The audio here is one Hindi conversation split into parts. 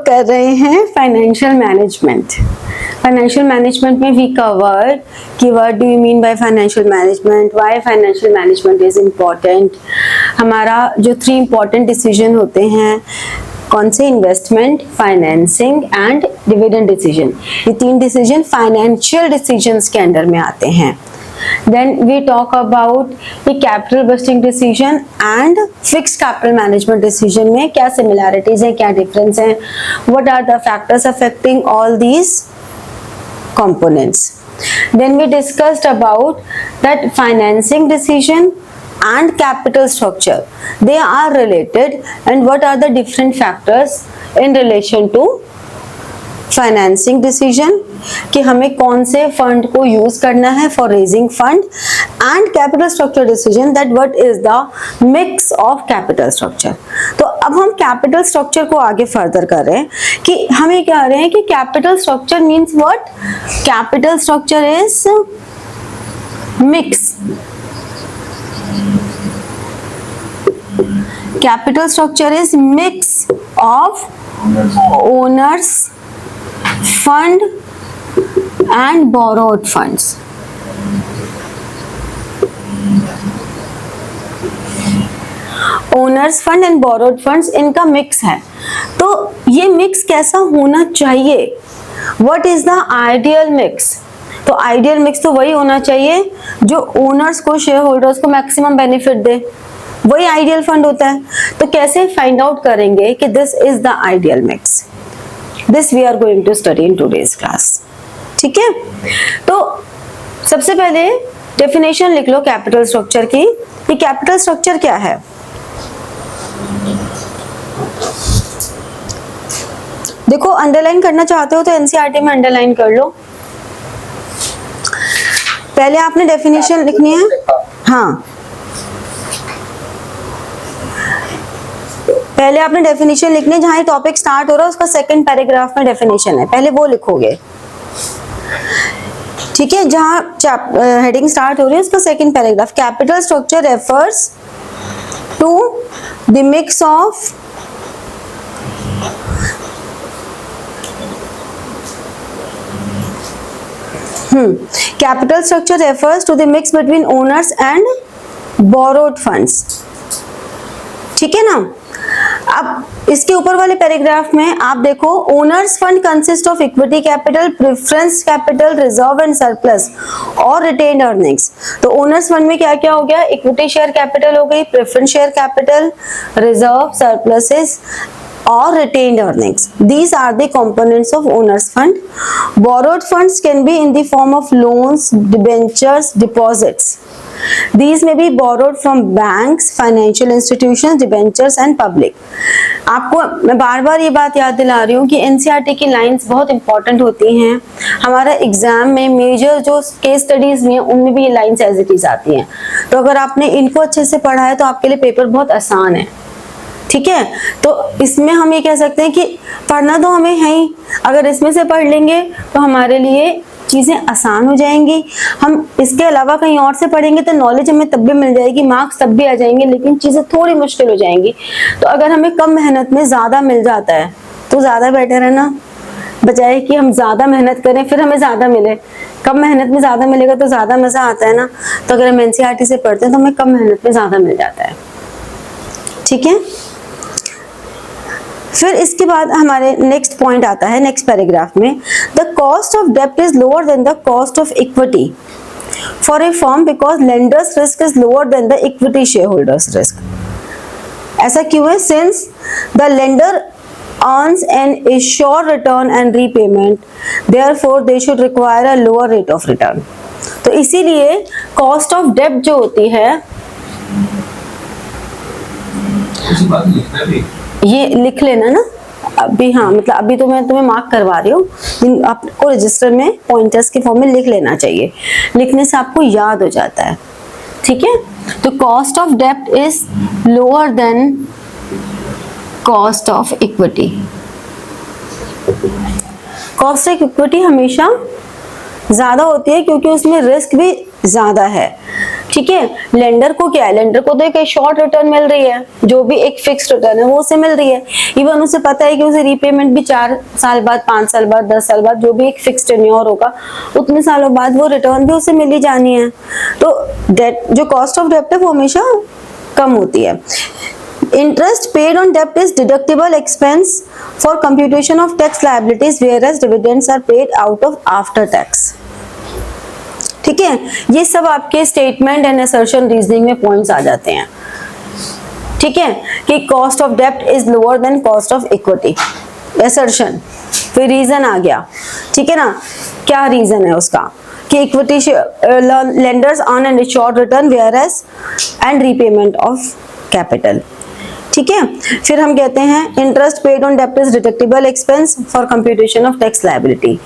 कर रहे हैं फाइनेंशियल मैनेजमेंट। फाइनेंशियल मैनेजमेंट में वी कवर कि what do you mean by financial management, why financial management is important. हमारा जो 3 इम्पॉर्टेंट डिसीजन होते हैं, कौन से? Investment, financing and dividend decision. ये 3 डिसीजन फाइनेंशियल डिसीजंस के अंडर में आते हैं। Then we talk about the capital budgeting decision and fixed capital management decision में क्या similarities हैं, क्या difference हैं, what are the factors affecting all these components. Then we discussed about that financing decision and capital structure, they are related, and what are the different factors in relation to financing decision कि हमें कौन से फंड को यूज करना है for raising fund, and capital structure decision that what is the mix of capital structure. तो अब हम कैपिटल स्ट्रक्चर को आगे फर्दर कर रहे हैं कि हमें कह रहे हैं कि capital structure means what? Capital structure is mix. Capital structure is mix of owners fund and borrowed funds. Owner's fund and borrowed funds इनका मिक्स है। तो ये मिक्स कैसा होना चाहिए? What is the ideal mix? तो आइडियल मिक्स तो वही होना चाहिए जो ओनर्स को, शेयर होल्डर्स को मैक्सिमम बेनिफिट दे, वही आइडियल फंड होता है। तो कैसे फाइंड आउट करेंगे कि this is the ideal mix? This we are going to study in today's class. ठीक है, तो सबसे पहले डेफिनेशन लिख लो कैपिटल स्ट्रक्चर की। ये कैपिटल स्ट्रक्चर क्या है? देखो, अंडरलाइन करना चाहते हो तो एनसीईआरटी में अंडरलाइन कर लो। पहले आपने डेफिनेशन लिखनी है। हाँ, पहले आपने डेफिनेशन लिखनी है, जहां ये टॉपिक स्टार्ट हो रहा है उसका सेकंड पैराग्राफ में डेफिनेशन है, पहले वो लिखोगे। ठीक है, जहां हेडिंग स्टार्ट हो रही है उसका second paragraph. Capital structure refers to the mix of capital structure refers to the mix between owners and borrowed funds. ठीक है ना। अब इसके ऊपर वाले पैराग्राफ में आप देखो, owner's fund consist of equity capital, preference capital, reserve and surplus और रिटेन्ड अर्निंग्स। तो ओनर्स फंड में क्या क्या हो गया? इक्विटी शेयर कैपिटल हो गई, preference share capital, reserve, surpluses और retained earnings. These are the components of owners fund. Borrowed funds can be in the form of loans, debentures, deposits. These may be borrowed from banks, financial institutions, debentures and public. आपको मैं बार बार ये बात याद दिला रही हूँ कि एनसीईआरटी की लाइंस बहुत इंपॉर्टेंट होती हैं। हमारा एग्जाम में मेजर जो केस स्टडीज में उनमें भी ये लाइंस एज इट इज आती हैं। तो अगर आपने इनको अच्छे से पढ़ा है तो आपके लिए पेपर बहुत आसान है। ठीक है, तो इसमें हम ये कह सकते हैं कि पढ़ना तो हमें है ही, अगर इसमें से पढ़ लेंगे तो हमारे लिए चीज़ें आसान हो जाएंगी। हम इसके अलावा कहीं और से पढ़ेंगे तो नॉलेज हमें तब भी मिल जाएगी, मार्क्स तब भी आ जाएंगे, लेकिन चीज़ें थोड़ी मुश्किल हो जाएंगी। तो अगर हमें कम मेहनत में ज़्यादा मिल जाता है तो ज़्यादा बेटर है ना, बजाय कि हम ज़्यादा मेहनत करें फिर हमें ज़्यादा मिले। कम मेहनत में ज़्यादा मिलेगा तो ज़्यादा मज़ा आता है ना। तो अगर हम एनसीईआरटी से पढ़ते हैं तो हमें कम मेहनत में ज़्यादा मिल जाता है। ठीक है, फिर इसके बाद हमारे नेक्स्ट पॉइंट आता है नेक्स्ट पैराग्राफ में, द कॉस्ट ऑफ डेप्ट is lower than the cost of equity for a firm because lenders risk is lower than the equity share holders risk. ऐसा क्यों है? Since the lender earns an assured return and repayment, therefore they should require a lower rate of return. तो इसीलिए कॉस्ट ऑफ डेप्ट जो होती है, ये लिख लेना ना अभी। हाँ, मतलब अभी तो मैं तुम्हें मार्क करवा रही हूँ, आपको रजिस्टर में पॉइंटर्स के फॉर्म में लिख लेना चाहिए, लिखने से आपको याद हो जाता है। ठीक है, तो कॉस्ट ऑफ डेप्ट is lower than cost of equity. Cost of equity हमेशा ज्यादा होती है क्योंकि उसमें रिस्क भी ज्यादा है। ठीक है। लेंडर को क्या है, लेंडर को तो एक शॉर्ट रिटर्न मिल रही है, जो भी एक फिक्स्ड रिटर्न है वो उसे मिल रही है। इवन उसे पता है कि उसे रीपेमेंट भी 4 साल बाद, 5 साल बाद, 10 साल बाद, जो भी एक फिक्स्ड टेन्योर होगा उतने सालों बाद वो रिटर्न भी उसे मिल ही जानी है। तो डेट, जो कॉस्ट ऑफ डेप्ट है वो हमेशा कम होती है। Interest paid on debt is deductible expense for computation of tax liabilities, whereas dividends are paid out of after tax. ठीक है, ये सब आपके स्टेटमेंट एंड असर्शन रीजनिंग में पॉइंट्स आ जाते हैं। ठीक है, कि कॉस्ट ऑफ डेप्ट is lower than cost of equity, assertion, फिर रीजन आ गया। ठीक है ना, क्या रीजन है उसका कि equity lenders earn and short return whereas and repayment of capital. ठीक है, फिर हम कहते हैं इंटरेस्ट पेड ऑन डेप्ट is deductible expense for computation of tax liability.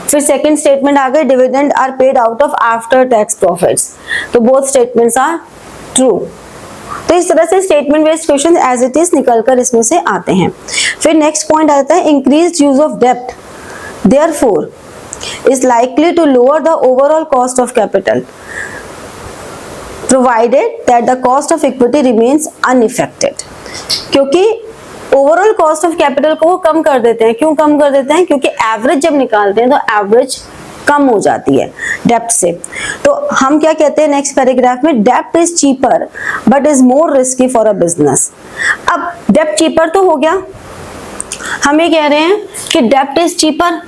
फिर सेकंड स्टेटमेंट आ गए, dividend are paid out of after tax profits. तो बोथ स्टेटमेंट्स आर ट्रू। तो इस तरह से statement based question as it is निकलकर इसमें से आते हैं। फिर नेक्स्ट पॉइंट आता है, इंक्रीज यूज ऑफ डेप्ट therefore is likely to lower the overall cost of capital provided that the cost of equity remains unaffected। क्योंकि ओवरऑल कॉस्ट ऑफ कैपिटल को वो कम कर देते हैं। क्यों कम कर देते हैं? क्योंकि एवरेज जब निकालते हैं तो एवरेज कम हो जाती है डेप्ट से। तो हम क्या कहते हैं नेक्स्ट पैराग्राफ में, डेप्ट is cheaper but is more risky for a business. अब डेप्ट चीपर तो हो गया, हम ये कह रहे हैं कि डेप्ट इज चीपर,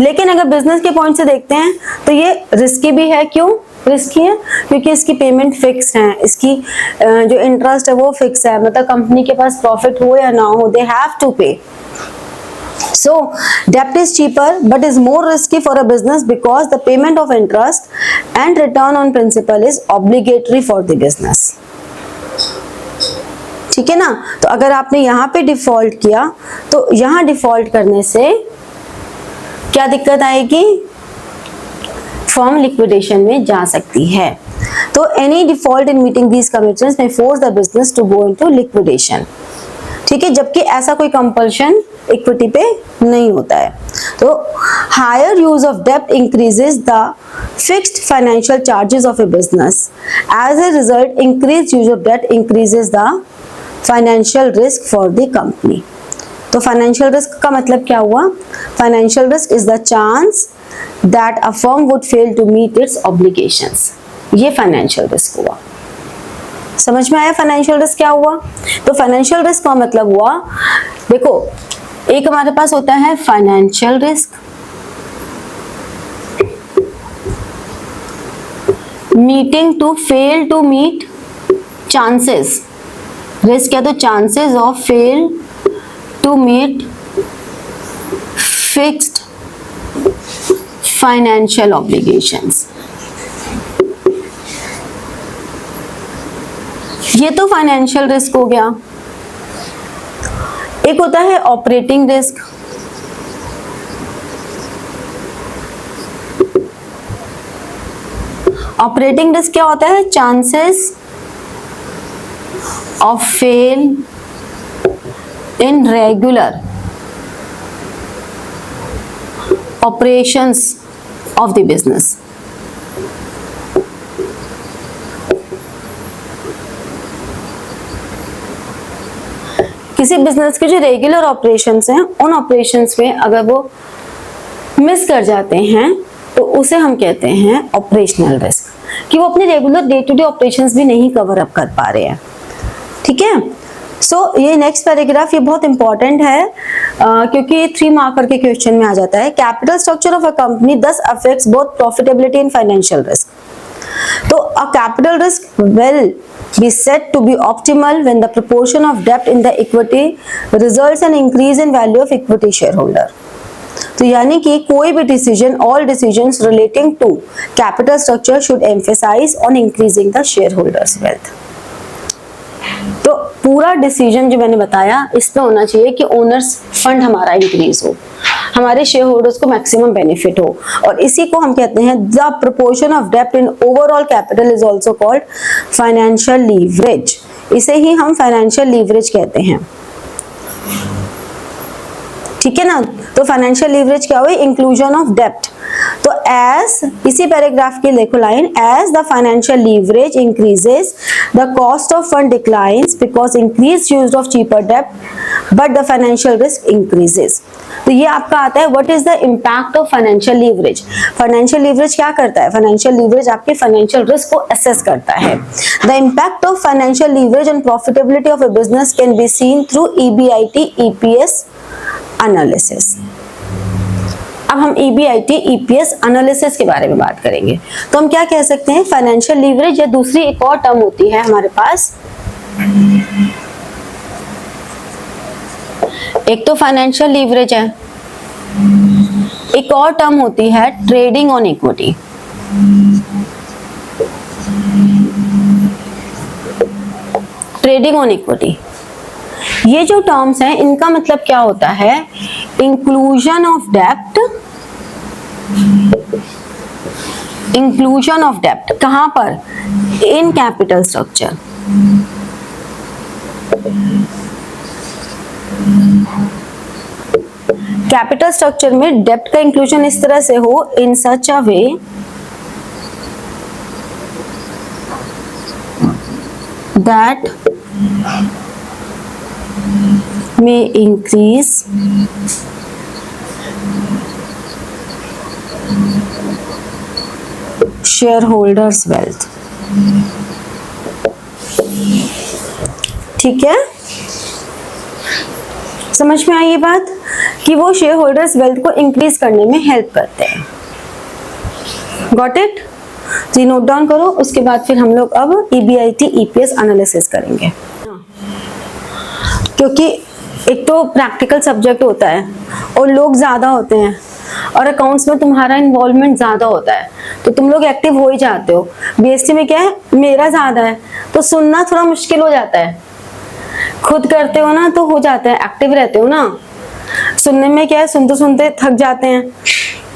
लेकिन अगर बिजनेस के पॉइंट से देखते हैं तो ये रिस्की भी है। क्यों रिस्की है? क्योंकि इसकी पेमेंट फिक्स है, इसकी जो इंटरेस्ट है वो फिक्स है, मतलब कंपनी के पास प्रॉफिट हो या ना हो, दे हैव टू पे। So debt is cheaper but is more risky for a business because the payment of interest and return on principal is obligatory for the business। ठीक है ना, तो अगर आपने यहाँ पे डिफॉल्ट किया तो यहाँ डिफॉल्ट करने से क्या दिक्कत आएगी? फर्म लिक्विडेशन में जा सकती है। तो any default in meeting these commitments may force the business to go into liquidation. ठीक है, जबकि ऐसा कोई कंपल्शन इक्विटी पे नहीं होता है। तो हायर यूज ऑफ डेप्ट increases the fixed financial charges of a business. As a result increase use of डेप्ट increases the financial risk for the company. तो फाइनेंशियल रिस्क का मतलब क्या हुआ? Financial risk is the chance that a firm would fail to meet its obligations. ये फाइनेंशियल रिस्क हुआ। समझ में आया फाइनेंशियल रिस्क क्या हुआ? तो फाइनेंशियल रिस्क का मतलब हुआ, देखो एक हमारे पास होता है financial risk, meeting to fail to meet chances, risk है तो chances of fail to meet fixed financial obligations। ये तो फाइनेंशियल रिस्क हो गया। एक होता है ऑपरेटिंग रिस्क। ऑपरेटिंग रिस्क क्या होता है? Chances of fail in regular operations of the business। किसी बिजनेस के जो रेगुलर ऑपरेशंस हैं, उन ऑपरेशंस में अगर वो मिस कर जाते हैं तो उसे हम कहते हैं ऑपरेशनल रिस्क, कि वो अपने regular day to day operations भी नहीं कवर अप कर पा रहे हैं। ठीक है, सो ये नेक्स्ट पैराग्राफ ये बहुत इंपॉर्टेंट है क्योंकि ये 3 मार्कर के क्वेश्चन में आ जाता है। Capital structure of a company thus affects both profitability and financial risk. तो a capital risk will be said to be optimal when the proportion of debt in the equity results in increase in value of equity shareholder। तो यानी कि कोई भी decision, all decisions relating to capital structure should emphasize on increasing the share holders wealth. तो पूरा डिसीजन जो मैंने बताया इसमें होना चाहिए कि ओनर्स फंड हमारा इंक्रीज हो, हमारे शेयर होल्डर्स को मैक्सिमम बेनिफिट हो, और इसी को हम कहते हैं द प्रोपोर्शन ऑफ डेप्ट in overall capital is also called financial leverage. इसे ही हम फाइनेंशियल लीवरेज कहते हैं। ठीक है ना, तो फाइनेंशियल लीवरेज क्या हुई? इंक्लूजन ऑफ डेप्ट। तो एज, इसी पैराग्राफ की देखो line, as the financial leverage increases the cost of fund declines because increase use of cheaper डेब्ट but the financial risk increases. तो ये आपका आता है what is the impact of financial leverage. Financial leverage क्या करता है? फाइनेंशियल लीवरेज आपके फाइनेंशियल रिस्क को असेस करता है। The impact of financial leverage on profitability of a business can be seen through EBIT EPS analysis. अब हम EBIT EPS एनालिसिस के बारे में बात करेंगे। तो हम क्या कह सकते हैं? फाइनेंशियल लीवरेज या दूसरी एक और टर्म होती है हमारे पास, एक तो फाइनेंशियल लीवरेज है, एक और टर्म होती है trading on equity. Trading on equity, ये जो टर्म्स हैं इनका मतलब क्या होता है? इंक्लूजन ऑफ डेब्ट, इंक्लूजन ऑफ डेब्ट कहां पर? In capital structure. Capital structure में डेब्ट का इंक्लूजन इस तरह से हो, in such a way that may increase shareholders wealth। ठीक है, समझ में आई ये बात कि वो शेयर होल्डर्स वेल्थ को इंक्रीज करने में हेल्प करते हैं। Got it? जी नोट डाउन करो, उसके बाद फिर हम लोग अब EBIT EPS एनालिसिस करेंगे, क्योंकि एक तो प्रैक्टिकल सब्जेक्ट होता है और लोग ज्यादा होते हैं और अकाउंट्स में तुम्हारा इन्वॉल्वमेंट ज्यादा होता है, तो तुम लोग एक्टिव हो ही जाते हो। BSc में क्या है, मेरा ज्यादा है तो सुनना थोड़ा मुश्किल हो जाता है, खुद करते हो ना तो हो जाता है, एक्टिव रहते हो ना। सुनने में क्या है, सुनते सुनते थक जाते हैं,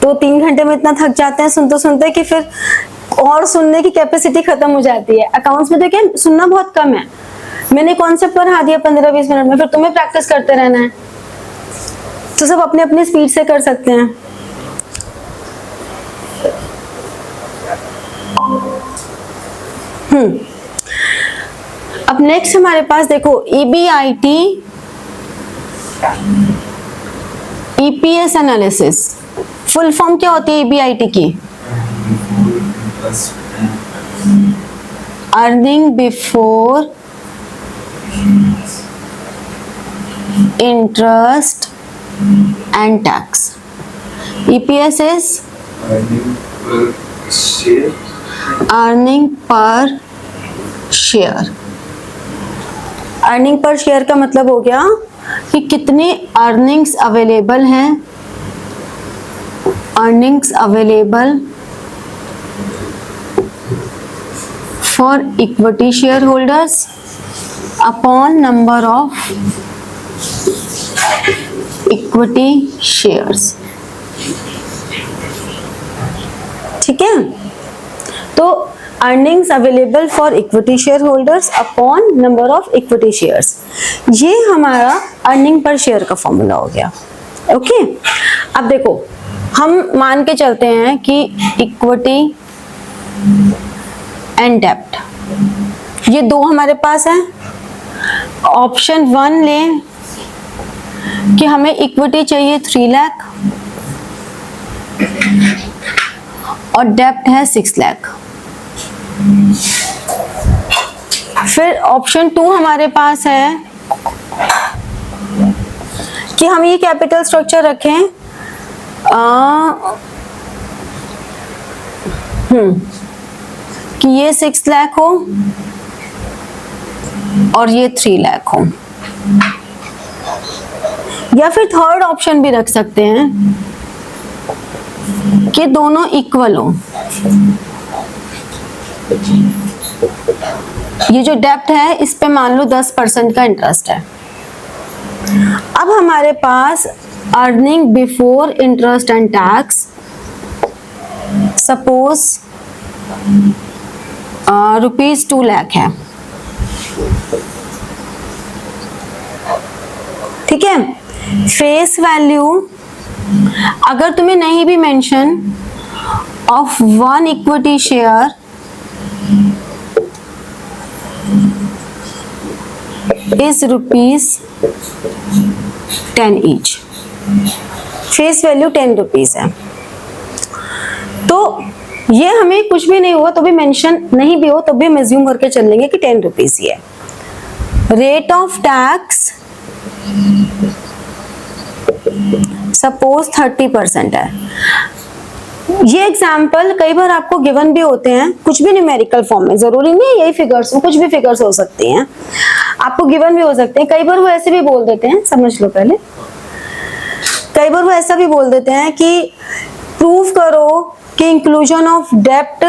तो 3 घंटे में इतना थक जाते हैं सुनते सुनते कि फिर और सुनने की कैपेसिटी खत्म हो जाती है। अकाउंट्स में तो क्या सुनना बहुत कम है, मैंने कॉन्सेप्ट पढ़ा दिया 15-20 मिनट में, फिर तुम्हें प्रैक्टिस करते रहना है, तो सब अपने अपने स्पीड से कर सकते हैं। अब नेक्स्ट हमारे पास देखो EBIT EPS analysis. Full form क्या होती है EBIT की? Earning before interest and tax. EPS is earning per share. Earning per share का मतलब हो गया कि कितने अर्निंग्स अवेलेबल हैं, earnings available for equity share holders upon number of equity shares. ठीक है, तो earnings available for equity share holders upon number of equity shares, ये हमारा अर्निंग पर शेयर का फॉर्मूला हो गया। ओके, अब देखो हम मान के चलते हैं कि इक्विटी एंड डेब्ट ये दो हमारे पास है। ऑप्शन 1 लें कि हमें इक्विटी चाहिए 3 लाख और डेब्ट है 6 लाख। फिर ऑप्शन 2 हमारे पास है कि हम ये कैपिटल स्ट्रक्चर रखें कि ये 6 लाख हो और ये 3 लाख हो, या फिर थर्ड ऑप्शन भी रख सकते हैं कि दोनों इक्वल हो। ये जो डेब्ट है इस पे मान लो 10% का इंटरेस्ट है। अब हमारे पास earning before interest and tax suppose ₹2 lakh है। ठीक है, फेस वैल्यू अगर तुम्हें नहीं भी mention of one equity share is ₹10 each. Face value 10 rupees है। तो ये हमें कुछ भी नहीं हुआ तो भी मेंशन नहीं भी हो तो भी हम एज्यूम करके चल लेंगे कि 10 रुपीज ही है। रेट ऑफ टैक्स सपोज 30% है। ये एग्जाम्पल कई बार आपको गिवन भी होते हैं, कुछ भी न्यूमेरिकल फॉर्म में, जरूरी नहीं है यही फिगर्स हो, कुछ भी फिगर्स हो सकती हैं, आपको गिवन भी हो सकते हैं। कई बार वो ऐसे भी बोल देते हैं, समझ लो पहले, कई बार वो ऐसा भी बोल देते हैं कि प्रूव करो कि इंक्लूजन ऑफ डेब्ट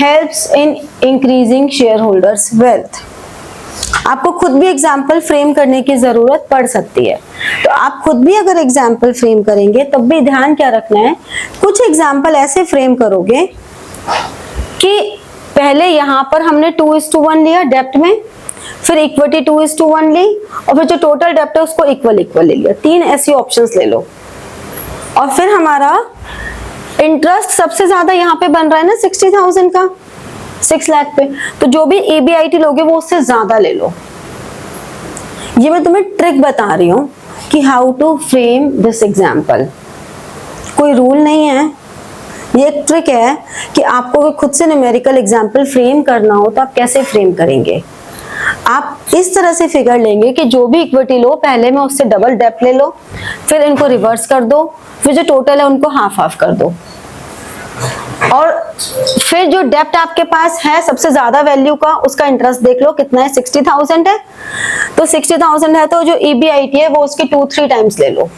helps in increasing share holders wealth. आपको खुद भी एग्जाम्पल फ्रेम करने की जरूरत पड़ सकती है, तो आप खुद भी अगर एग्जाम्पल फ्रेम करेंगे तब भी ध्यान क्या रखना है, कुछ एग्जाम्पल ऐसे फ्रेम करोगे कि पहले यहाँ पर हमने 2:1 लिया डेब्ट में, फिर इक्विटी 2:1 ली, और फिर जो टोटल डेब्ट है उसको इक्वल ले लिया। 3 ऐसी ऑप्शंस ले लो। और फिर हमारा इंटरेस्ट सबसे ज्यादा यहाँ पे बन रहा है ना 60,000 का, 6 लाख पे, तो जो भी EBIT लोगे वो उससे ज्यादा ले लो। ये मैं तुम्हें ट्रिक बता रही हूँ कि how to frame this example. कोई रूल नहीं है, ये एक ट्रिक है कि आपको खुद से न्यूमेरिकल एग्जाम्पल फ्रेम करना हो तो आप कैसे फ्रेम करेंगे। आप इस तरह से फिगर लेंगे कि जो भी इक्विटी लो पहले में उससे डबल डेब्ट ले लो, फिर इनको रिवर्स कर दो, फिर जो टोटल है उनको हाफ हाफ कर दो, और फिर जो डेब्ट आपके पास है सबसे ज्यादा वैल्यू का उसका इंटरेस्ट देख लो कितना है, 60,000 है, तो 60,000 है तो जो EBIT है वो उसकी 2-3 टाइम्स ले लो।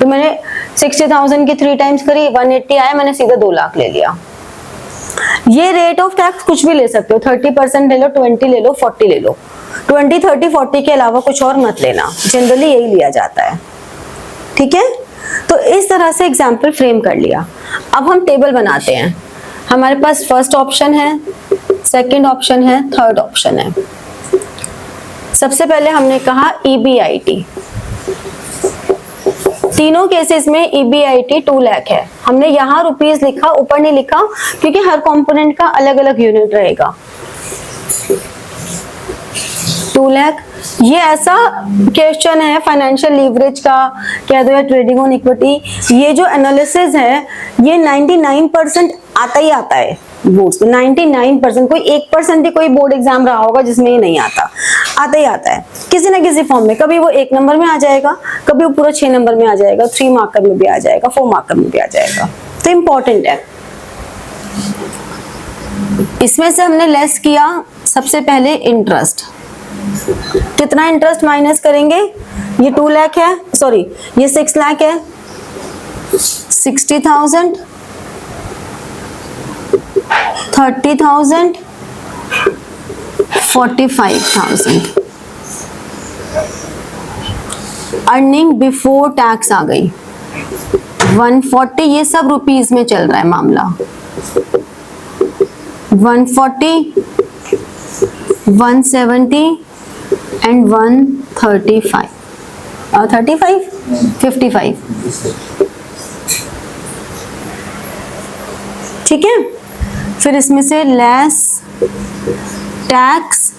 तो मैंने 60,000 की 3 टाइम्स करी, 180 आया, मैंने सीधा 2 लाख ले लिया। ये रेट ऑफ टैक्स कुछ भी ले सकते हो, 30% ले लो, 20 ले लो, 40 ले लो, 20, 30, 40 के अलावा कुछ और मत लेना, जनरली यही लिया जाता है। ठीक है, तो इस तरह से एग्जाम्पल फ्रेम कर लिया। अब हम टेबल बनाते हैं। हमारे पास फर्स्ट ऑप्शन है, सेकंड ऑप्शन है, थर्ड ऑप्शन है। सबसे पहले हमने कहा EBIT, तीनों केसेस में EBIT 2 लाख है। हमने यहाँ रुपीस लिखा, ऊपर नहीं लिखा क्योंकि हर कंपोनेंट का अलग अलग यूनिट रहेगा। 2 लाख, ये ऐसा क्वेश्चन है फाइनेंशियल लीवरेज का, कह दो या ट्रेडिंग ऑन इक्विटी, ये जो एनालिसिस है ये 99% आता ही आता है बोर्ड्स में। 99%, कोई 1% ही कोई बोर्ड एग्जाम रहा होगा जिसमें ये नहीं आता, आता ही आता है किसी ना किसी फॉर्म में। कभी वो 1 नंबर में आ जाएगा, कभी वो पूरा 6 नंबर में आ जाएगा, 3 मार्कर में भी आ जाएगा, 4 मार्कर में भी आ जाएगा, तो इम्पोर्टेंट है। इसमें से हमने लेस किया सबसे पहले इंटरेस्ट, कितना इंटरेस्ट माइनस करेंगे, ये 2 लाख है, सॉरी ये 6 लाख है, 60,000, 30,000, 45,000। अर्निंग बिफोर टैक्स आ गई 140, ये सब रुपीस में चल रहा है मामला। 140, 170 एंड 135, 55। ठीक है, फिर इसमें से less tax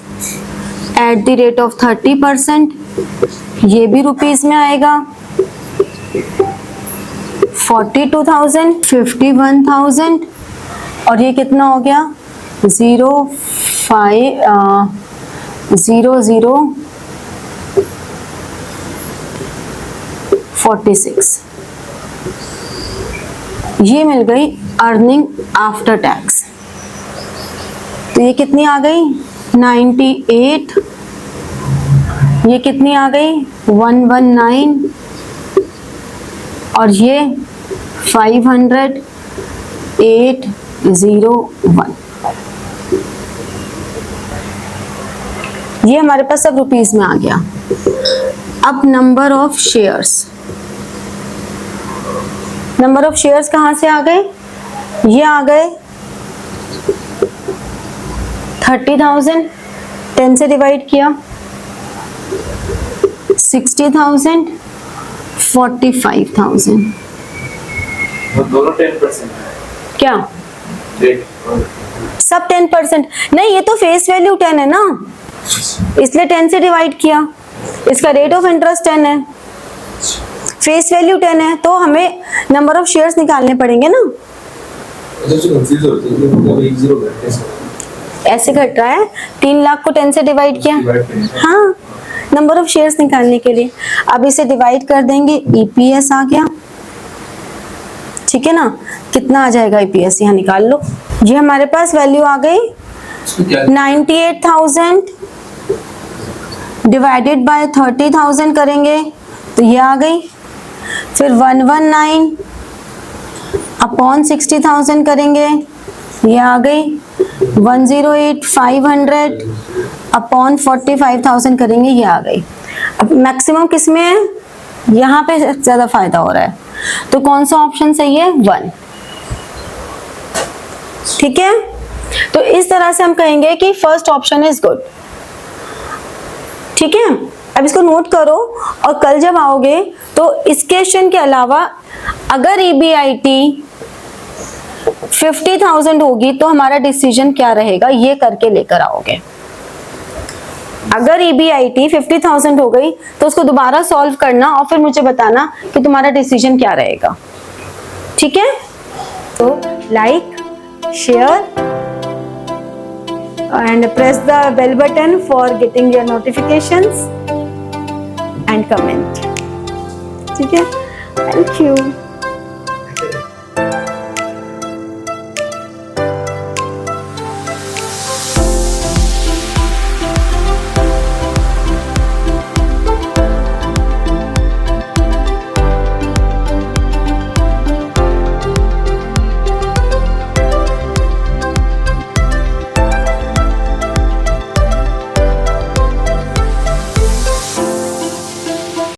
at the rate of 30%, ये भी रुपीस में आएगा। 42,000, 51,000, और ये कितना हो गया 0.0046। ये मिल गई अर्निंग आफ्टर टैक्स। तो ये कितनी आ गई 98, ये कितनी आ गई 119, और ये 508.01। ये हमारे पास सब रुपीस में आ गया। अब number of shares, number of shares कहां से आ गए, ये आ गए 30,000, 10 से डिवाइड किया, 60,000, 45,000। वो दोनों 10% क्या सब 10%। नहीं, ये तो फेस वैल्यू 10 है ना, इसलिए 10 से डिवाइड किया। इसका रेट ऑफ इंटरेस्ट 10 है, फेस वैल्यू 10 है, तो हमें नंबर ऑफ शेयर्स निकालने पड़ेंगे ना। ऐसे घट रहा है, 3 लाख को 10 से डिवाइड किया, हाँ, नंबर ऑफ शेयर्स निकालने के लिए। अब इसे डिवाइड कर देंगे, ईपीएस आ गया, ठीक है ना। कितना आ जाएगा ईपीएस, यहाँ निकाल लो। ये हमारे पास वैल्यू आ गई 98,000 डिवाइडेड बाय 30,000 करेंगे तो ये आ गई। फिर 119 अपॉन 60,000 करेंगे, ये आ गई। 108,500 अपॉन 45,000 करेंगे, ये आ गई। अब मैक्सिमम किस में है, यहाँ पे ज्यादा फायदा हो रहा है, तो कौन सा ऑप्शन सही है, 1, ठीक है। तो इस तरह से हम कहेंगे कि फर्स्ट ऑप्शन इज गुड, ठीक है। अब इसको नोट करो और कल जब आओगे तो इस क्वेश्चन के अलावा अगर EBIT 50,000 होगी तो हमारा डिसीजन क्या रहेगा, ये करके लेकर आओगे। अगर EBIT 50,000 हो गई तो उसको दोबारा सॉल्व करना और फिर मुझे बताना कि तुम्हारा डिसीजन क्या रहेगा, ठीक है। तो like, share and press the bell button for getting your notifications and comment, ठीक है। Thank you.